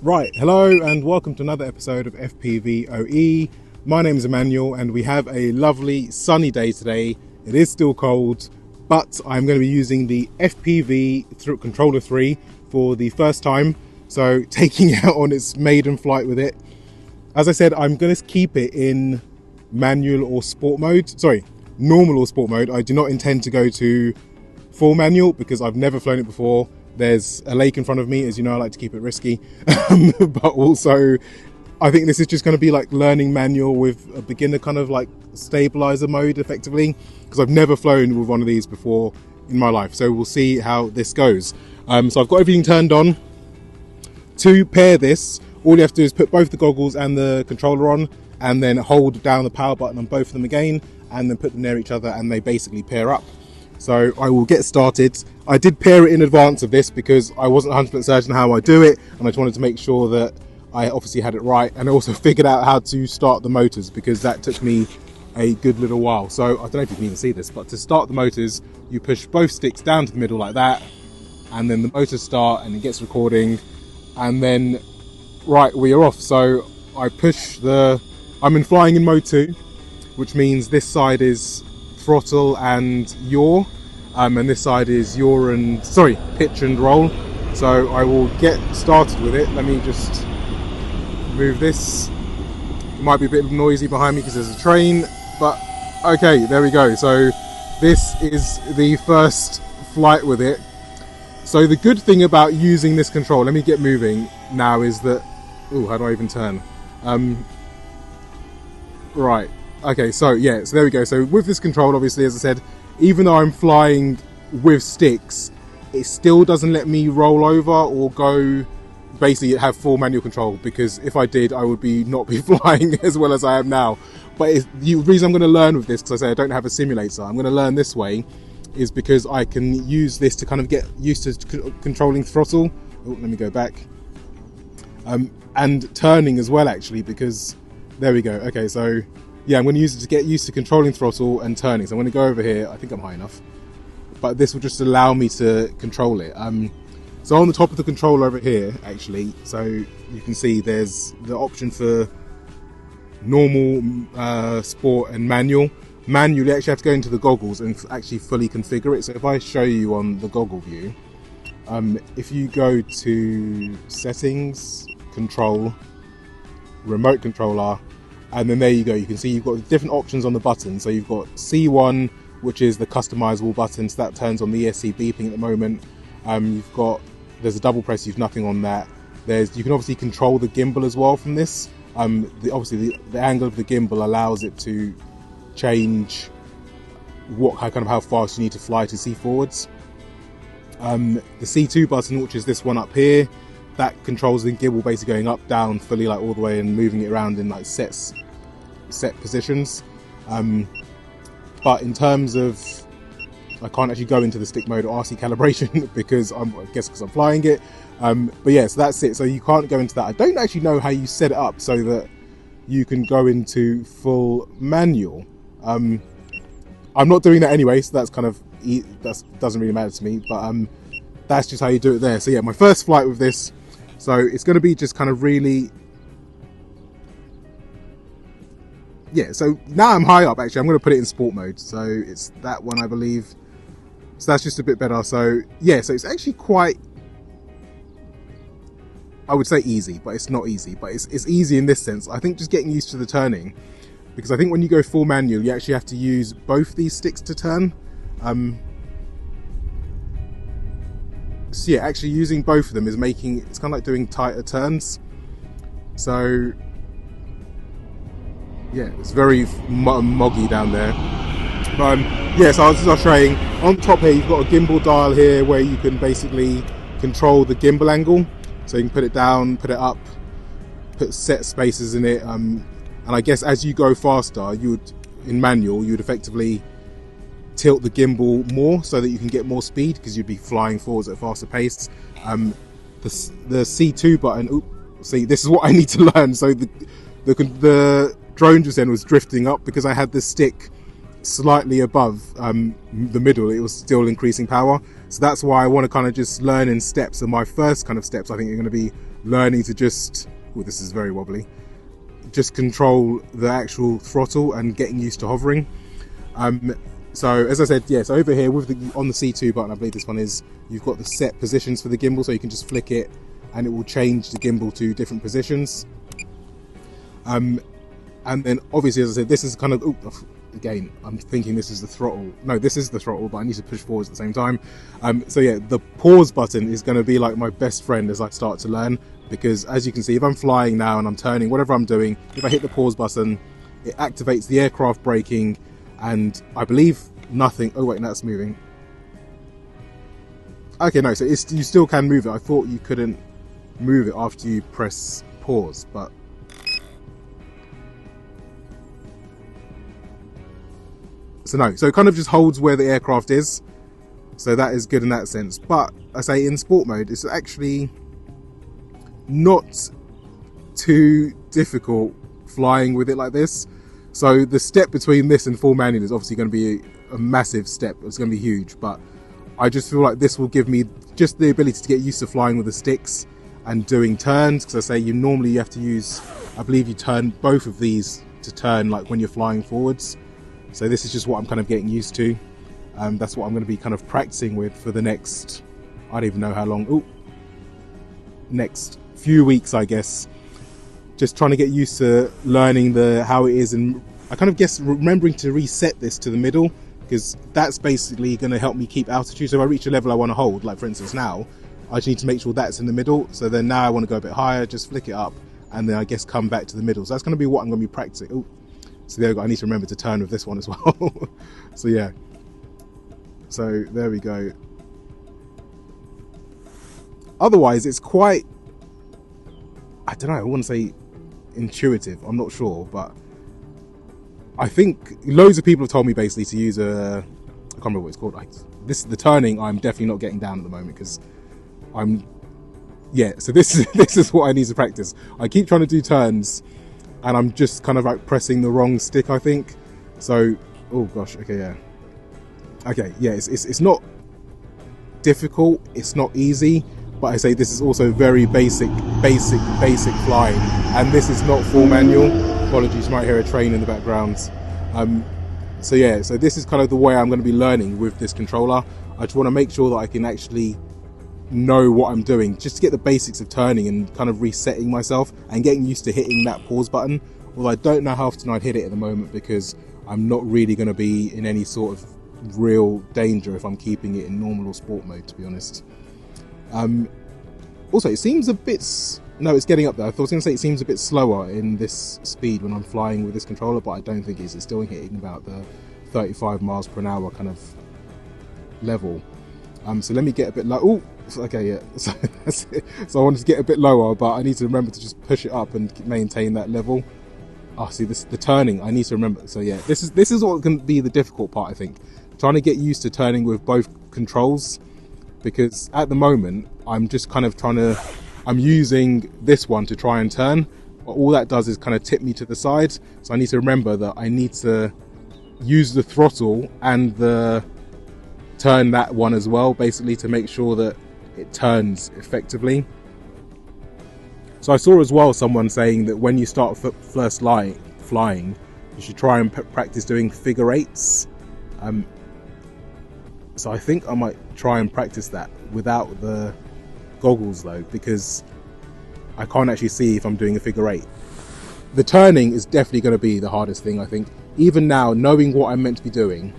Right, hello and welcome to another episode of FPV OE. My name is Emmanuel and we have a lovely sunny day today. It is still cold, but I'm going to be using the FPV Controller 3 for the first time. So taking it out on its maiden flight with it. As I said, I'm going to keep it in manual or sport mode. Sorry, normal or sport mode. I do not intend to go to full manual because I've never flown it before. There's a lake in front of me, as you know, I like to keep it risky. But also, I think this is just going to be like learning manual with a beginner kind of like stabilizer mode effectively, because I've never flown with one of these before in my life. So we'll see how this goes. So I've got everything turned on. To pair this, all you have to do is put both the goggles and the controller on, and then hold down the power button on both of them again, and then put them near each other, and they basically pair up. So I will get started. I did pair it in advance of this because I wasn't 100% certain how I do it, and I just wanted to make sure that I obviously had it right, and I also figured out how to start the motors because that took me a good little while. So I don't know if you can even see this, but to start the motors, you push both sticks down to the middle like that, and then the motors start and it gets recording, and then right, we are off. So I push I'm in flying in mode 2, which means this side is throttle and yaw, and this side is pitch and roll. So I will get started with it. Let me just move this. It might be a bit noisy behind me because there's a train, but okay, there we go. So this is the first flight with it. So the good thing about using this control, let me get moving now, is that, how do I even turn? Right. Okay, so yeah, so there we go. So with this control, obviously, as I said, even though I'm flying with sticks, it still doesn't let me roll over or go, basically have full manual control, because if I did, I would not be flying as well as I am now. But the reason I'm going to learn with this, because I say I don't have a simulator, I'm going to learn this way, is because I can use this to kind of get used to controlling throttle. Let me go back. And turning as well, actually, because there we go. Okay, so yeah, I'm going to use it to get used to controlling throttle and turning. So I'm going to go over here. I think I'm high enough, but this will just allow me to control it. So on the top of the controller over here, actually, so you can see there's the option for normal, sport and manual. Manual, you actually have to go into the goggles and actually fully configure it. So if I show you on the goggle view, if you go to settings, control, remote controller, and then there you go, you can see you've got different options on the button. So you've got C1, which is the customizable button, so that turns on the ESC beeping at the moment. There's a double press, you've nothing on that. You can obviously control the gimbal as well from this. Obviously the angle of the gimbal allows it to change how fast you need to fly to see forwards. The C2 button, which is this one up here, that controls the gimbal basically going up, down, fully like all the way, and moving it around in like set positions. But in terms of, I can't actually go into the stick mode or RC calibration because I guess because I'm flying it. But yeah, so that's it. So you can't go into that. I don't actually know how you set it up so that you can go into full manual. I'm not doing that anyway, so that's kind of, that doesn't really matter to me, but that's just how you do it there. So yeah, my first flight with this, so it's going to be just kind of really, yeah, so now I'm high up. Actually, I'm going to put it in sport mode, so it's that one, I believe. So that's just a bit better. So yeah, so it's actually quite, I would say easy, but it's not easy, but it's easy in this sense. I think just getting used to the turning, because I think when you go full manual, you actually have to use both these sticks to turn. So yeah, actually using both of them is it's kind of like doing tighter turns. So yeah, it's very moggy down there. But yeah, so as I was showing, on top here you've got a gimbal dial here where you can basically control the gimbal angle. So you can put it down, put it up, put set spaces in it. And I guess as you go faster, in manual, you would effectively tilt the gimbal more so that you can get more speed, because you'd be flying forwards at a faster pace. The C2 button, see, this is what I need to learn. So the drone just then was drifting up because I had the stick slightly above the middle. It was still increasing power, so that's why I want to kind of just learn in steps. And my first kind of steps, I think, are going to be learning to just, oh, this is very wobbly, just control the actual throttle and getting used to hovering. So as I said, yeah, so over here with on the C2 button, I believe this one is, you've got the set positions for the gimbal, so you can just flick it and it will change the gimbal to different positions. And then obviously, as I said, this is kind of, again, I'm thinking this is the throttle. No, this is the throttle, but I need to push forwards at the same time. So yeah, the pause button is going to be like my best friend as I start to learn, because as you can see, if I'm flying now and I'm turning, whatever I'm doing, if I hit the pause button, it activates the aircraft braking, and I believe nothing. Oh wait, no, that's moving. Okay, no, so you still can move it. I thought you couldn't move it after you press pause, but so no, so it kind of just holds where the aircraft is, so that is good in that sense. But I say in sport mode, it's actually not too difficult flying with it like this. So the step between this and full manual is obviously going to be a massive step. It's going to be huge, but I just feel like this will give me just the ability to get used to flying with the sticks and doing turns, because I say you normally have to use, I believe you turn both of these to turn like when you're flying forwards. So this is just what I'm kind of getting used to. That's what I'm going to be kind of practicing with for the next, I don't even know how long, next few weeks, I guess. Just trying to get used to learning how it is, and I kind of guess remembering to reset this to the middle, because that's basically going to help me keep altitude. So if I reach a level I want to hold, like for instance now, I just need to make sure that's in the middle. So then now I want to go a bit higher, just flick it up, and then I guess come back to the middle. So that's going to be what I'm going to be practicing. So there we go. I need to remember to turn with this one as well. So yeah. So there we go. Otherwise, it's quite, I don't know, I wouldn't say intuitive. I'm not sure, but I think loads of people have told me basically to use I can't remember what it's called. The turning, I'm definitely not getting down at the moment, because so this is what I need to practice. I keep trying to do turns, and I'm just kind of like pressing the wrong stick, I think. So, oh gosh, okay, yeah. Okay, yeah, it's not difficult, it's not easy, but I say this is also very basic flying, and this is not full manual. Apologies, you might hear a train in the background. So yeah, so this is kind of the way I'm going to be learning with this controller. I just want to make sure that I can actually know what I'm doing, just to get the basics of turning and kind of resetting myself and getting used to hitting that pause button. Although I don't know how often I'd hit it at the moment, because I'm not really going to be in any sort of real danger if I'm keeping it in normal or sport mode, to be honest. Also, it seems a bit, no, it's getting up there. I thought I was going to say it seems a bit slower in this speed when I'm flying with this controller, but I don't think it is. It's still hitting about the 35 miles per hour kind of level. So let me get a bit low. Oh, okay, yeah. So that's it. So I wanted to get a bit lower, but I need to remember to just push it up and maintain that level. Oh, see, the turning, I need to remember. So yeah, this is what can be the difficult part, I think. Trying to get used to turning with both controls, because at the moment I'm just kind of I'm using this one to try and turn, but all that does is kind of tip me to the side. So I need to remember that I need to use the throttle and turn that one as well, basically, to make sure that it turns effectively. So I saw as well someone saying that when you start first flying, you should try and practice doing figure eights. So I think I might try and practice that without the goggles though, because I can't actually see if I'm doing a figure eight. The turning is definitely going to be the hardest thing, I think. Even now, knowing what I'm meant to be doing,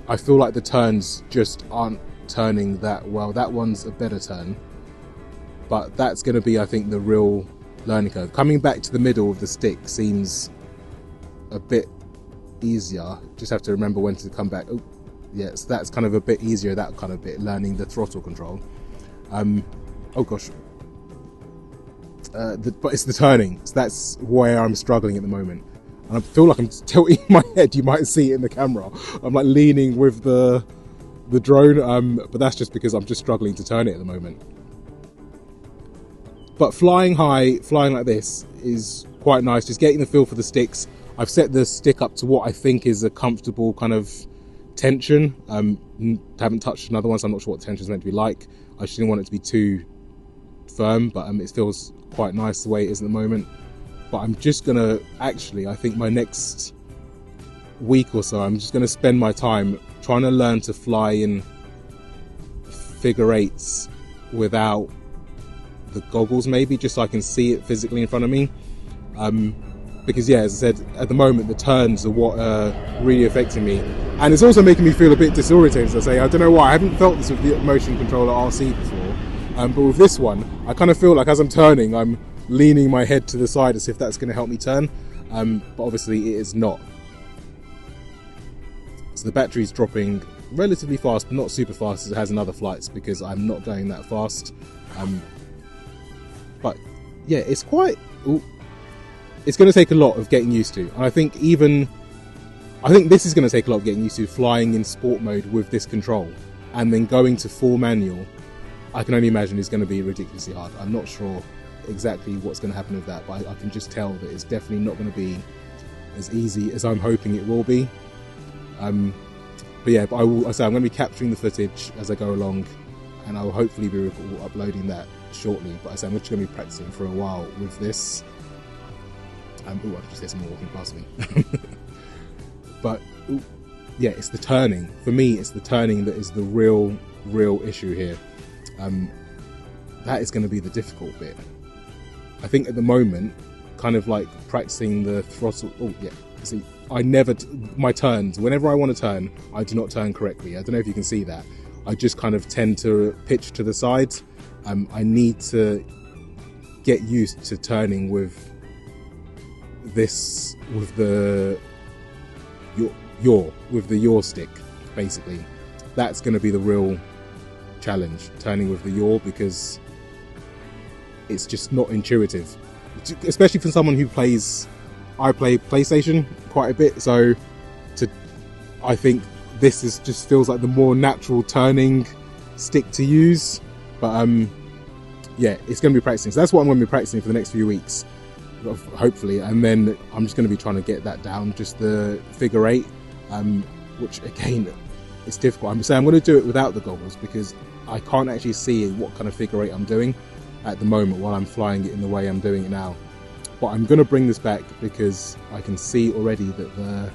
I feel like the turns just aren't turning that well. That one's a better turn, but that's going to be, I think, the real learning curve. Coming back to the middle of the stick seems a bit easier. Just have to remember when to come back. Oh, yeah, so that's kind of a bit easier, that kind of bit, learning the throttle control. Oh gosh. But it's the turning, so that's where I'm struggling at the moment. And I feel like I'm tilting my head, you might see it in the camera. I'm like leaning with the drone, but that's just because I'm just struggling to turn it at the moment. But flying high, flying like this is quite nice, just getting the feel for the sticks. I've set the stick up to what I think is a comfortable kind of tension. Haven't touched another one, so I'm not sure what the tension is meant to be like. I just didn't want it to be too firm, but it feels quite nice the way it is at the moment. But I'm just gonna, actually, I think my next week or so, I'm just gonna spend my time trying to learn to fly in figure eights without the goggles, maybe, just so I can see it physically in front of me. Because yeah, as I said, at the moment the turns are what are really affecting me, and it's also making me feel a bit disorientated, as I say. I don't know why. I haven't felt this with the motion controller RC before, but with this one I kind of feel like as I'm turning, I'm leaning my head to the side as if that's going to help me turn, but obviously it is not. So the battery's dropping relatively fast, but not super fast as it has in other flights, because I'm not going that fast. But yeah, it's quite... Ooh, it's going to take a lot of getting used to. And I think this is going to take a lot of getting used to, flying in sport mode with this control. And then going to full manual, I can only imagine is going to be ridiculously hard. I'm not sure exactly what's going to happen with that, but I can just tell that it's definitely not going to be as easy as I'm hoping it will be. But yeah, but I'm going to be capturing the footage as I go along, and I'll hopefully be uploading that shortly. But I'm just going to be practicing for a while with this. I just hear someone walking past me. But yeah, it's the turning. For me, it's the turning that is the real issue here. That is going to be the difficult bit. I think at the moment, kind of like practicing the throttle. Oh yeah, see, my turns, whenever I want to turn, I do not turn correctly. I don't know if you can see that. I just kind of tend to pitch to the side. I need to get used to turning with this, with the yaw stick, basically. That's going to be the real challenge, turning with the yaw, because it's just not intuitive, especially for someone who plays... I play PlayStation quite a bit, so I think this just feels like the more natural turning stick to use. But yeah, it's going to be practicing. So that's what I'm going to be practicing for the next few weeks, hopefully. And then I'm just going to be trying to get that down, just the figure eight, which again, it's difficult. I'm saying I'm going to do it without the goggles because I can't actually see what kind of figure eight I'm doing at the moment while I'm flying it in the way I'm doing it now. But I'm going to bring this back because I can see already that the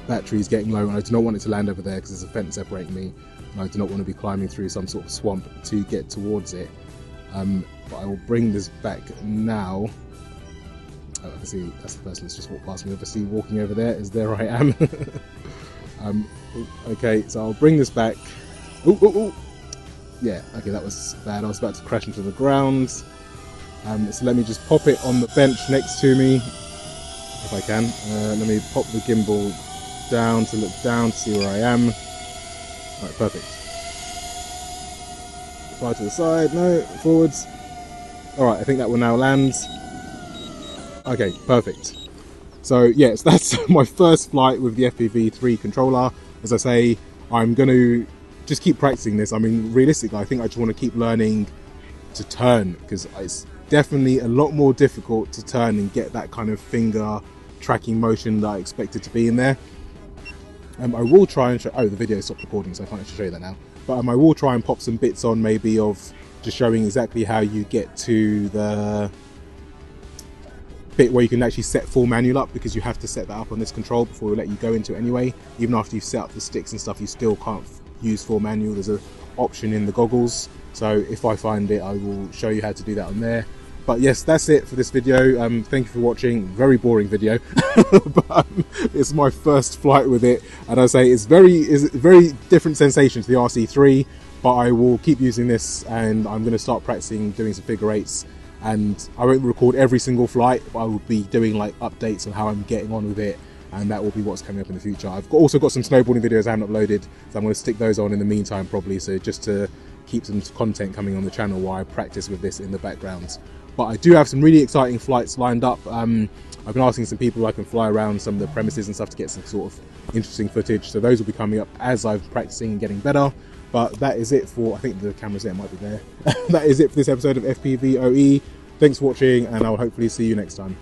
battery is getting low, and I do not want it to land over there because there's a fence separating me, and I do not want to be climbing through some sort of swamp to get towards it. But I will bring this back now. Oh, I can see that's the person that's just walked past me. Obviously walking over there, as there I am. Okay, so I'll bring this back. Ooh, ooh, ooh. Yeah, okay, that was bad. I was about to crash into the ground. So let me just pop it on the bench next to me, if I can. Let me pop the gimbal down to look down to see where I am. Right, perfect. Fly to the side, no, forwards. Alright, I think that will now land. Okay, perfect. So yes, that's my first flight with the FPV3 controller. As I say, I'm going to just keep practicing this. I mean, realistically, I think I just want to keep learning to turn, because it's definitely a lot more difficult to turn and get that kind of finger tracking motion that I expect it to be in there. I will try and show... Oh, the video stopped recording, so I can't actually show you that now. But I will try and pop some bits on, maybe, of just showing exactly how you get to the bit where you can actually set full manual up, because you have to set that up on this control before we let you go into it anyway. Even after you've set up the sticks and stuff, you still can't use full manual. There's an option in the goggles. So if I find it, I will show you how to do that on there. But yes, that's it for this video. Thank you for watching. Very boring video, but it's my first flight with it, and I say it's very different sensation to the RC3. But I will keep using this, and I'm going to start practicing doing some figure eights. And I won't record every single flight, but I will be doing like updates on how I'm getting on with it, and that will be what's coming up in the future. I've also got some snowboarding videos I haven't uploaded, so I'm going to stick those on in the meantime probably, so just to keep some content coming on the channel while I practice with this in the background. But I do have some really exciting flights lined up. I've been asking some people if I can fly around some of the premises and stuff to get some sort of interesting footage, so those will be coming up as I'm practicing and getting better. But that is it for, I think the camera's there, might be there. That is it for this episode of FPV OE. Thanks for watching, and I'll hopefully see you next time.